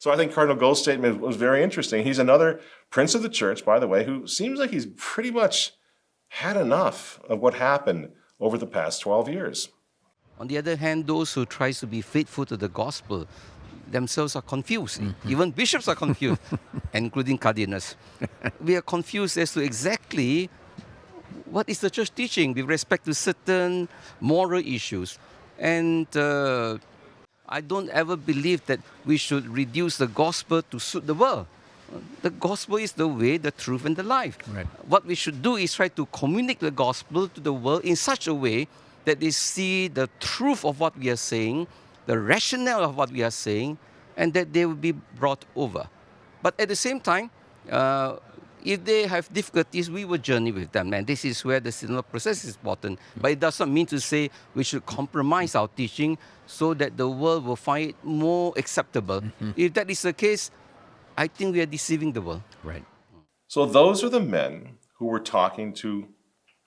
So I think Cardinal Gold's statement was very interesting. He's another prince of the church, by the way, who seems like he's pretty much had enough of what happened over the past 12 years. On the other hand, those who try to be faithful to the gospel themselves are confused. Even bishops are confused, including cardinals. We are confused as to exactly what is the church teaching with respect to certain moral issues. And I don't ever believe that we should reduce the gospel to suit the world. The gospel is the way, the truth, and the life. Right. What we should do is try to communicate the gospel to the world in such a way that they see the truth of what we are saying, the rationale of what we are saying, and that they will be brought over. But at the same time, if they have difficulties, we will journey with them. And this is where the synodal process is important. But it does not mean to say we should compromise our teaching so that the world will find it more acceptable. If that is the case, I think we are deceiving the world. Right. So those are the men who were talking to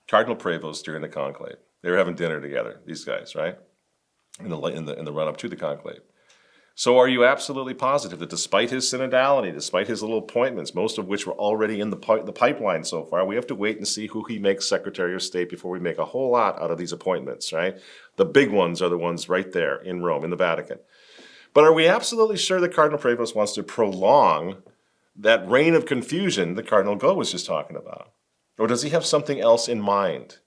Cardinal Prevost during the conclave. They were having dinner together, these guys, right? In the run-up to the conclave. So are you absolutely positive that despite his synodality, despite his little appointments, most of which were already in the pipeline so far, we have to wait and see who he makes Secretary of State before we make a whole lot out of these appointments, right? The big ones are the ones right there in Rome, in the Vatican. But are we absolutely sure that Cardinal Prevost wants to prolong that reign of confusion that Cardinal Go was just talking about? Or does he have something else in mind?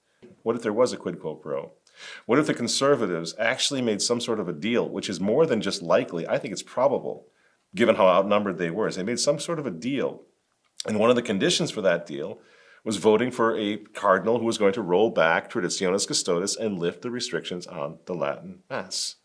What if there was a quid pro quo? What if the conservatives actually made some sort of a deal, which is more than just likely, I think it's probable, given how outnumbered they were. They made some sort of a deal. And one of the conditions for that deal was voting for a cardinal who was going to roll back Traditionalist Custodes and lift the restrictions on the Latin Mass.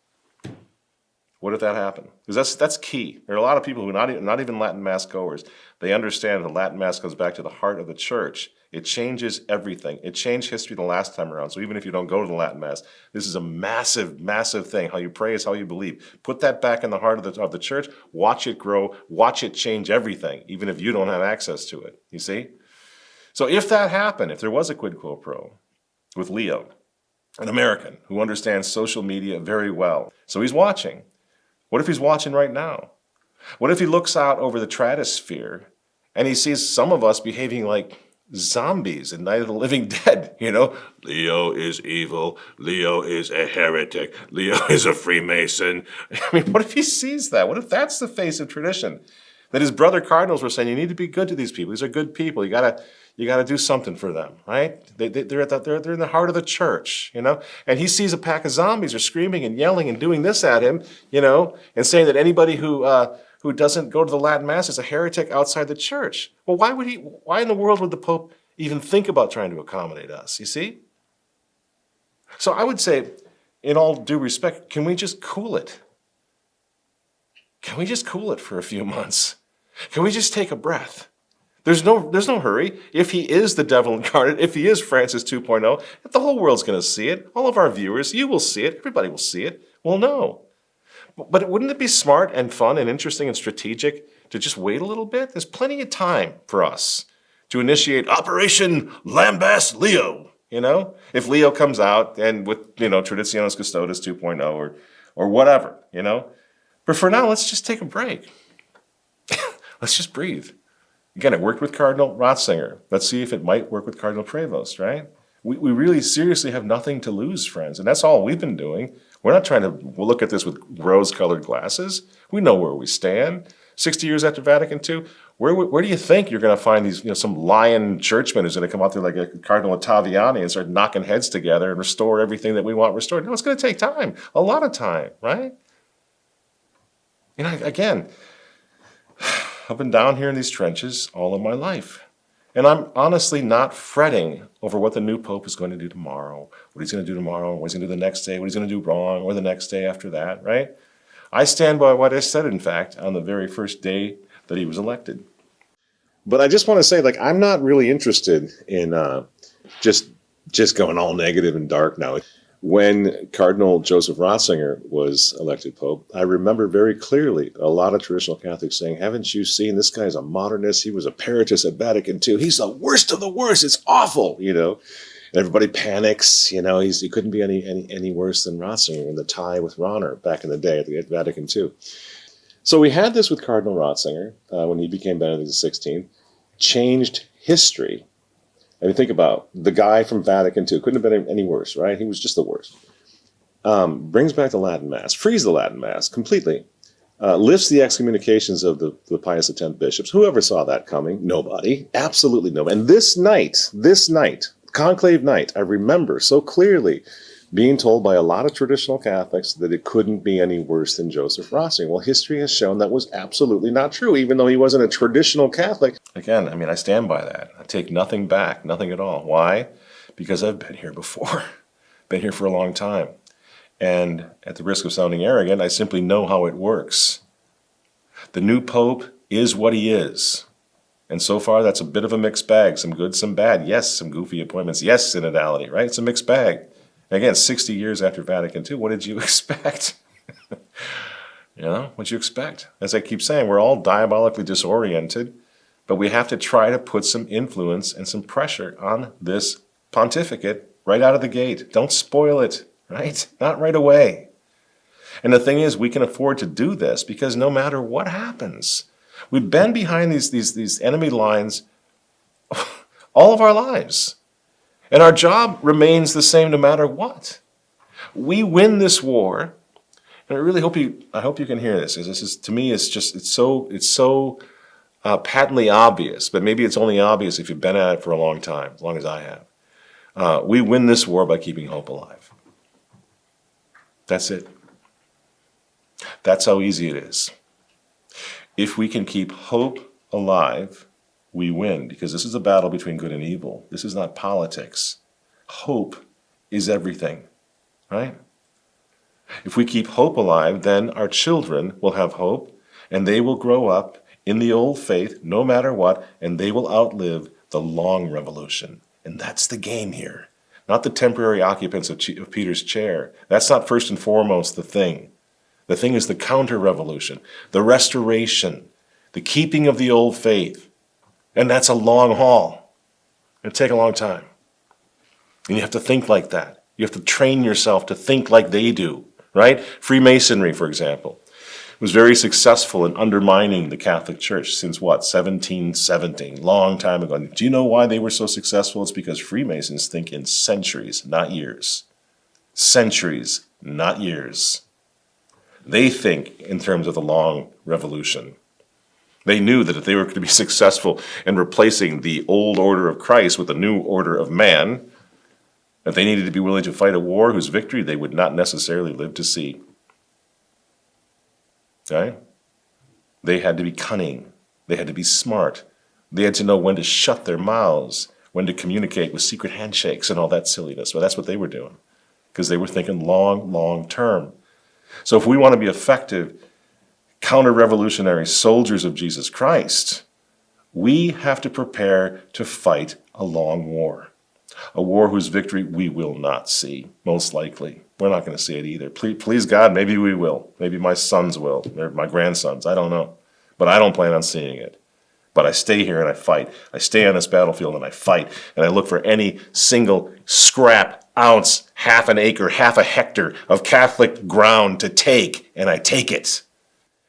What if that happened? Because that's key. There are a lot of people who are not even Latin Mass goers. They understand the Latin Mass goes back to the heart of the church. It changes everything. It changed history the last time around. So even if you don't go to the Latin Mass, this is a massive, massive thing. How you pray is how you believe. Put that back in the heart of the church. Watch it grow. Watch it change everything, even if you don't have access to it. You see? So if that happened, if there was a quid pro quo with Leo, an American who understands social media very well, so he's watching. What if he's watching right now? What if he looks out over the Tradisphere and he sees some of us behaving like zombies in Night of the Living Dead, you know? Leo is evil. Leo is a heretic. Leo is a Freemason. I mean, what if he sees that? What if that's the face of tradition? That his brother cardinals were saying, you need to be good to these people. These are good people. You gotta do something for them, right? They're in the heart of the church, you know? And he sees a pack of zombies are screaming and yelling and doing this at him, you know, and saying that anybody who doesn't go to the Latin Mass is a heretic outside the church. Well, why in the world would the Pope even think about trying to accommodate us, you see? So I would say, in all due respect, can we just cool it? Can we just cool it for a few months? Can we just take a breath? There's no hurry. If he is the devil incarnate, if he is Francis 2.0, the whole world's going to see it. All of our viewers, you will see it. Everybody will see it. We'll know. But wouldn't it be smart and fun and interesting and strategic to just wait a little bit? There's plenty of time for us to initiate Operation Lambast Leo, you know? If Leo comes out and with, you know, Traditionalist Custodes 2.0 or whatever, you know? But for now, let's just take a break. Let's just breathe. Again, it worked with Cardinal Ratzinger. Let's see if it might work with Cardinal Prevost, right? We really seriously have nothing to lose, friends, and that's all we've been doing. We're not trying to look at this with rose-colored glasses. We know where we stand. 60 years after Vatican II, where do you think you're going to find these, you know, some lion churchman who's going to come out there like a Cardinal Ottaviani and start knocking heads together and restore everything that we want restored? No, it's going to take time, a lot of time, right? You know, again, I've been down here in these trenches all of my life. And I'm honestly not fretting over what the new Pope is going to do tomorrow, what he's going to do tomorrow, what he's going to do the next day, what he's going to do wrong, or the next day after that, right? I stand by what I said, in fact, on the very first day that he was elected. But I just want to say, like, I'm not really interested in just going all negative and dark now. When Cardinal Joseph Ratzinger was elected Pope, I remember very clearly a lot of traditional Catholics saying, haven't you seen this guy's a modernist? He was a Peritist at Vatican II. He's the worst of the worst. It's awful, you know. And everybody panics, you know. He couldn't be any worse than Ratzinger in the tie with Rahner back in the day at Vatican II. So we had this with Cardinal Ratzinger when he became Benedict XVI, changed history. I mean, think about the guy from Vatican II. Couldn't have been any worse, right? He was just the worst. Brings back the Latin Mass, frees the Latin Mass completely, lifts the excommunications of the Pius X bishops. Whoever saw that coming? Nobody. Absolutely nobody. And this night, conclave night, I remember so clearly being told by a lot of traditional Catholics that it couldn't be any worse than Joseph Ratzinger. Well, history has shown that was absolutely not true, even though he wasn't a traditional Catholic. Again, I mean, I stand by that. I take nothing back, nothing at all. Why? Because I've been here before, been here for a long time. And at the risk of sounding arrogant, I simply know how it works. The new Pope is what he is. And so far, that's a bit of a mixed bag. Some good, some bad. Yes, some goofy appointments. Yes, synodality, right? It's a mixed bag. Again, 60 years after Vatican II, what did you expect? What'd you expect? As I keep saying, we're all diabolically disoriented, but we have to try to put some influence and some pressure on this pontificate right out of the gate. Don't spoil it, right? Not right away. And the thing is, we can afford to do this because no matter what happens, we've been behind these enemy lines all of our lives. And our job remains the same no matter what. We win this war, and I really hope you can hear this, because this is, to me, it's so patently obvious, but maybe it's only obvious if you've been at it for a long time, as long as I have. We win this war by keeping hope alive. That's it. That's how easy it is. If we can keep hope alive, we win, because this is a battle between good and evil. This is not politics. Hope is everything, right? If we keep hope alive, then our children will have hope, and they will grow up in the old faith no matter what, and they will outlive the long revolution. And that's the game here, not the temporary occupants of Peter's chair. That's not first and foremost the thing. The thing is the counter-revolution, the restoration, the keeping of the old faith. And that's a long haul. It'll take a long time. And you have to think like that. You have to train yourself to think like they do, right? Freemasonry, for example, was very successful in undermining the Catholic Church since what? 1770, long time ago. And do you know why they were so successful? It's because Freemasons think in centuries, not years. Centuries, not years. They think in terms of the long revolution. They knew that if they were going to be successful in replacing the old order of Christ with the new order of man, that they needed to be willing to fight a war whose victory they would not necessarily live to see. Okay? They had to be cunning. They had to be smart. They had to know when to shut their mouths, when to communicate with secret handshakes and all that silliness. Well, that's what they were doing, because they were thinking long, long term. So if we want to be effective counter-revolutionary soldiers of Jesus Christ, we have to prepare to fight a long war. A war whose victory we will not see, most likely. We're not going to see it either. Please God, maybe we will. Maybe my sons will, or my grandsons. I don't know. But I don't plan on seeing it. But I stay here and I fight. I stay on this battlefield and I fight. And I look for any single scrap, ounce, half an acre, half a hectare of Catholic ground to take, and I take it.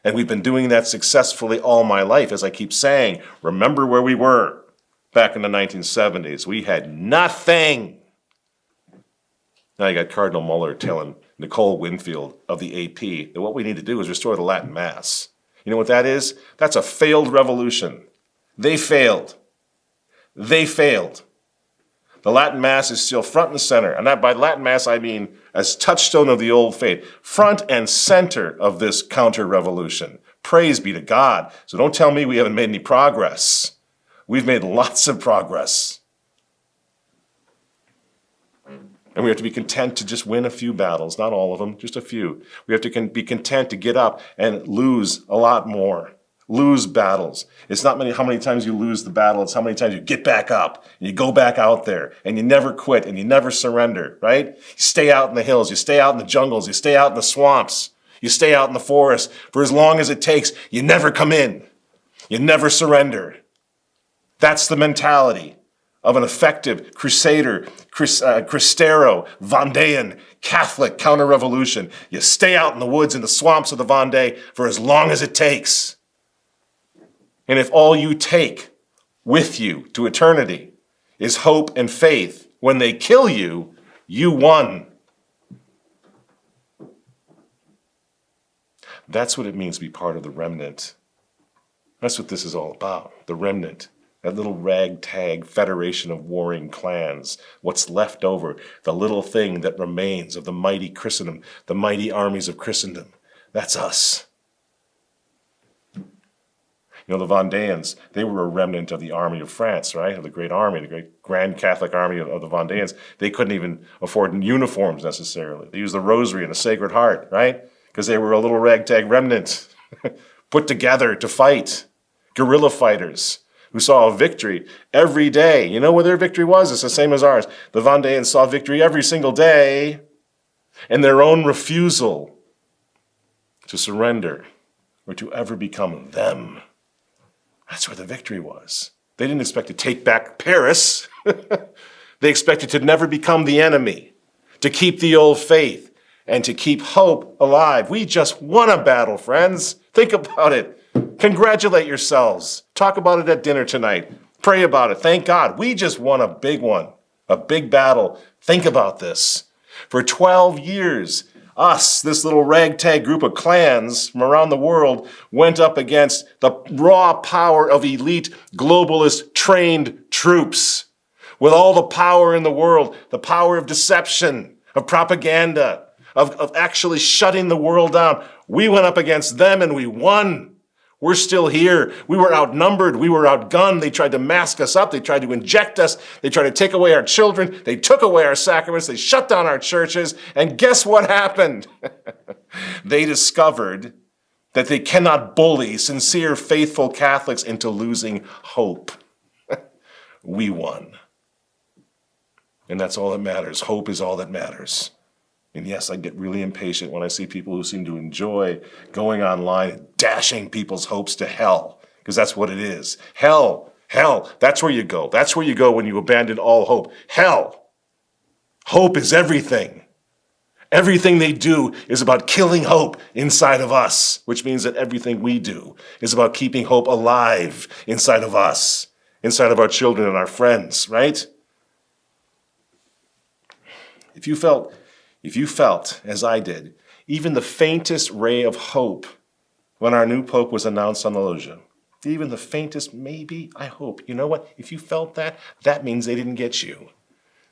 And we've been doing that successfully all my life, as I keep saying. Remember where we were back in the 1970s. We had nothing. Now you got Cardinal Muller telling Nicole Winfield of the AP that what we need to do is restore the Latin Mass. You know what that is? That's a failed revolution. They failed. They failed. The Latin Mass is still front and center. And by Latin Mass, I mean as touchstone of the old faith. Front and center of this counter-revolution. Praise be to God. So don't tell me we haven't made any progress. We've made lots of progress. And we have to be content to just win a few battles, not all of them, just a few. We have to be content to get up and lose a lot more. Lose battles. It's not how many times you lose the battle, it's how many times you get back up and you go back out there and you never quit and you never surrender, right? You stay out in the hills, you stay out in the jungles, you stay out in the swamps, you stay out in the forest for as long as it takes. You never come in. You never surrender. That's the mentality of an effective Crusader, Cristero, Vendéan, Catholic counter-revolution. You stay out in the woods and the swamps of the Vendée for as long as it takes. And if all you take with you to eternity is hope and faith, when they kill you, you won. That's what it means to be part of the remnant. That's what this is all about, the remnant. That little ragtag federation of warring clans, what's left over, the little thing that remains of the mighty Christendom, the mighty armies of Christendom. That's us. You know, the Vendéans, they were a remnant of the army of France, right? Of the great army, the great grand Catholic army of the Vendéans. They couldn't even afford uniforms necessarily. They used the rosary and the Sacred Heart, right? Because they were a little ragtag remnant put together to fight. Guerrilla fighters who saw a victory every day. You know where their victory was? It's the same as ours. The Vendéans saw victory every single day in their own refusal to surrender or to ever become them. That's where the victory was. They didn't expect to take back Paris. They expected to never become the enemy, to keep the old faith, and to keep hope alive. We just won a battle, friends. Think about it. Congratulate yourselves. Talk about it at dinner tonight. Pray about it. Thank God. We just won a big one, a big battle. Think about this. For 12 years, us, this little ragtag group of clans from around the world, went up against the raw power of elite, globalist, trained troops. With all the power in the world, the power of deception, of propaganda, of actually shutting the world down. We went up against them and we won. We're still here. We were outnumbered. We were outgunned. They tried to mask us up. They tried to inject us. They tried to take away our children. They took away our sacraments. They shut down our churches. And guess what happened? They discovered that they cannot bully sincere, faithful Catholics into losing hope. We won. And that's all that matters. Hope is all that matters. And yes, I get really impatient when I see people who seem to enjoy going online and dashing people's hopes to hell, because that's what it is. Hell, that's where you go. That's where you go when you abandon all hope. Hell. Hope is everything. Everything they do is about killing hope inside of us, which means that everything we do is about keeping hope alive inside of us, inside of our children and our friends, right? If you felt, as I did, even the faintest ray of hope when our new pope was announced on the loggia, even the faintest, maybe, I hope, you know what? If you felt that, that means they didn't get you.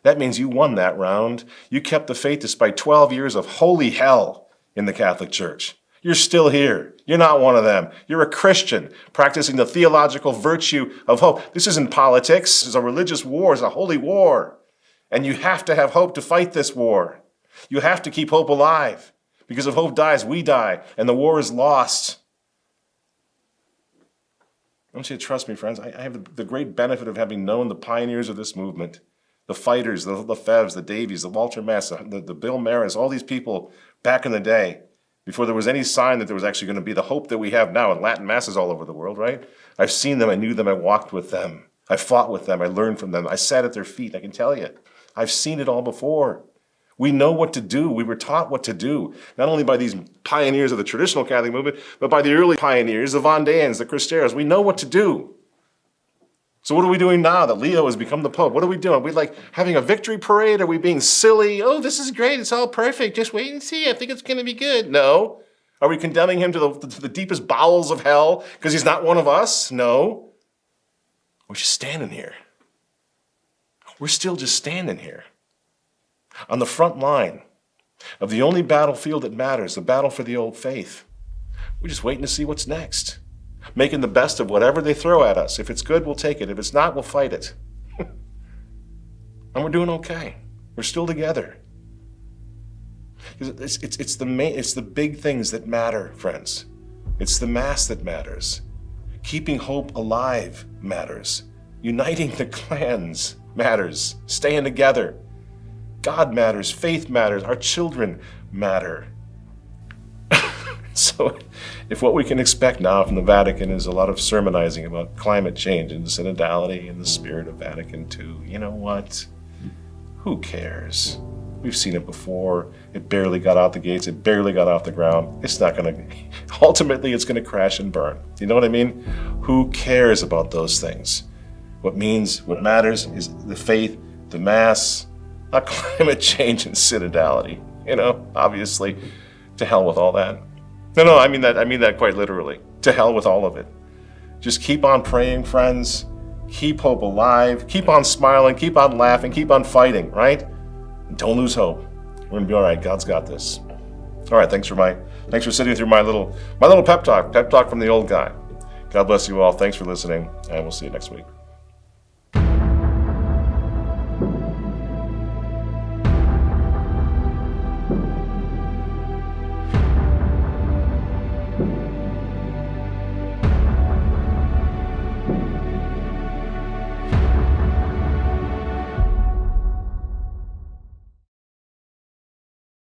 That means you won that round. You kept the faith despite 12 years of holy hell in the Catholic Church. You're still here. You're not one of them. You're a Christian practicing the theological virtue of hope. This isn't politics. This is a religious war. It's a holy war. And you have to have hope to fight this war. You have to keep hope alive, because if hope dies, we die, and the war is lost. I want you to trust me, friends. I have the great benefit of having known the pioneers of this movement, the fighters, the Lefebvres, the Davies, the Walter Mass, the Bill Maris, all these people back in the day, before there was any sign that there was actually going to be the hope that we have now in Latin masses all over the world, right? I've seen them, I knew them, I walked with them, I fought with them, I learned from them, I sat at their feet, I can tell you. I've seen it all before. We know what to do. We were taught what to do, not only by these pioneers of the traditional Catholic movement, but by the early pioneers, the Vendéans, the Cristeros. We know what to do. So what are we doing now that Leo has become the Pope? What are we doing? Are we like having a victory parade? Are we being silly? Oh, this is great. It's all perfect. Just wait and see. I think it's going to be good. No. Are we condemning him to the deepest bowels of hell because he's not one of us? No. We're just standing here. We're still just standing here on the front line of the only battlefield that matters, the battle for the old faith. We're just waiting to see what's next, making the best of whatever they throw at us. If it's good, we'll take it. If it's not, we'll fight it. And we're doing okay. We're still together. It's the big things that matter, friends. It's the Mass that matters. Keeping hope alive matters. Uniting the clans matters. Staying together. God matters. Faith matters. Our children matter. So if what we can expect now from the Vatican is a lot of sermonizing about climate change and synodality and the spirit of Vatican II, you know what? Who cares? We've seen it before. It barely got out the gates. It barely got off the ground. It's not going to, ultimately, it's going to crash and burn. You know what I mean? Who cares about those things? What matters is the faith, the Mass, not climate change and synodality. You know, obviously, to hell with all that. No, I mean that quite literally. To hell with all of it. Just keep on praying, friends. Keep hope alive. Keep on smiling. Keep on laughing. Keep on fighting, right? Don't lose hope. We're gonna be all right. God's got this. All right. Thanks for sitting through my little pep talk from the old guy. God bless you all. Thanks for listening, and we'll see you next week.